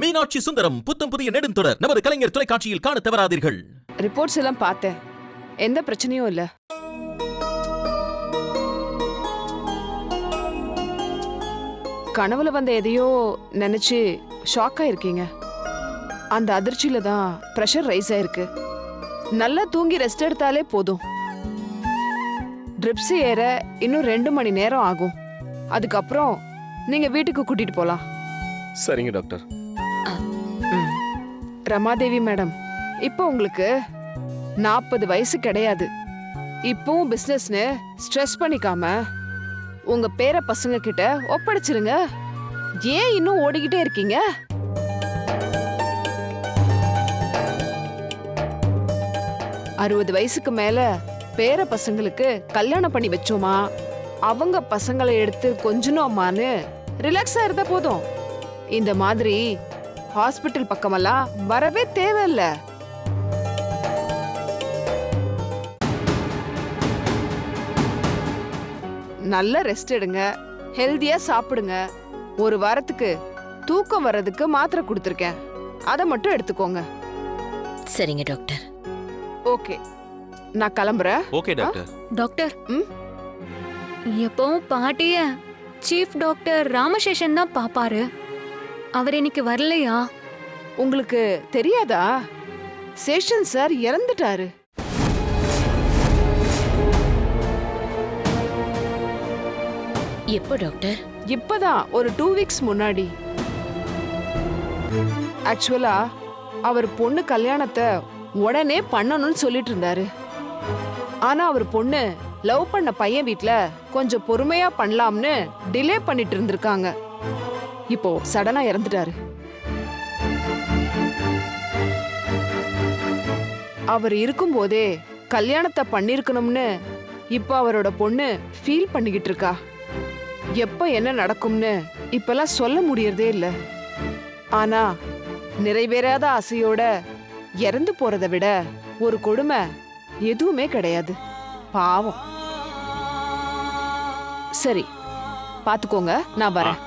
மீனாட்சி சுந்தரம் புத்தம் புதிய நெடுந்தொடர் நமது கலைஞர் தொலைக்காட்சியில் காண தவறாதீர்கள். ரிப்போர்ட்ஸ் எல்லாம் பார்த்தேன், எந்த பிரச்சனையும் இல்ல. கனவுல வந்த எதையோ நினைச்சு ஷாக் ஆயிருக்கீங்க. அந்த அதிர்ச்சியில தான் பிரஷர் ரைஸ் ஆயிருக்கு. நல்லா தூங்கி ரெஸ்ட் எடுத்தாலே போதும். ட்ரிப்ஸ் ஏற இன்னும் 2 மணி நேரம் ஆகும். அதுக்கப்புறம் நீங்க வீட்டுக்கு கூட்டிட்டு போலாம். சரிங்க டாக்டர். ரமாதேவி மேடம், இப்போ உங்களுக்கு 40 வயசு கிடையாது. இப்பவும் பிசினஸ்னு ஸ்ட்ரெஸ் பண்ணிக்காம உங்க பேர பசங்க கிட்ட ஒப்படைச்சிருங்க. ஏன் இன்னும் ஓடிக்கிட்டே இருக்கீங்க? வயசுக்கு மேல பேர பசங்களுக்கு கல்யாணம் பண்ணி வச்சோமா, அவங்க பசங்களை எடுத்து கொஞ்சனோமான்னு ரிலாக்ஸா இருந்தா போதும். இந்த மாதிரி ஹாஸ்பிட்டல் பக்கமெல்லாம் வரவே தேவையில்ல. நல்ல ரெஸ்ட் எடுங்க, ஹெல்தியா சாப்பிடுங்க. 1 வாரத்துக்கு தூக்கம் வர்றதுக்கு மாத்திரை கொடுத்துருக்கேன், அதை மட்டும் எடுத்துக்கோங்க. சரிங்க டாக்டர். ஓகே, நான் கிளம்புறேன். Okay doctor. டாக்டர், எப்பவும் பாட்டிய சீஃப் டாக்டர் ராமசேஷன் தான் பாப்பாரு. அவர் இன்னைக்கு வரலையா? உங்களுக்கு தெரியாதா? சேஷன் சார் இறந்துட்டாரு. எப்போ டாக்டர்? இப்பதான் ஒரு 2 வீக்ஸ் முன்னாடி. ஆக்சுவலா அவர் பொண்ணு கல்யாணத்தை உடனே பண்ணணும்னு சொல்லிட்டு இருந்தாரு. ஆனா அவர் பொண்ணு லவ் பண்ண பையன் வீட்ல கொஞ்சம் பொறுமையா பண்ணலாம்னு டிலே பண்ணிட்டு இருந்திருக்காங்க. இப்போ சடனா இறந்துட்டாரு. அவர் இருக்கும்போதே கல்யாணத்தை பண்ணிருக்கணும்னு இப்ப அவரோட பொண்ணு ஃபீல் பண்ணிக்கிட்டு இருக்கா. எப்ப என்ன நடக்கும்னு இப்பெல்லாம் சொல்ல முடியறதே இல்ல. ஆனா நிறைவேறாத ஆசையோட இறந்து போறதை விட ஒரு கொடுமை எதுவுமே கிடையாது. பாவம். சரி, பாத்துக்கோங்க, நான் வரேன்.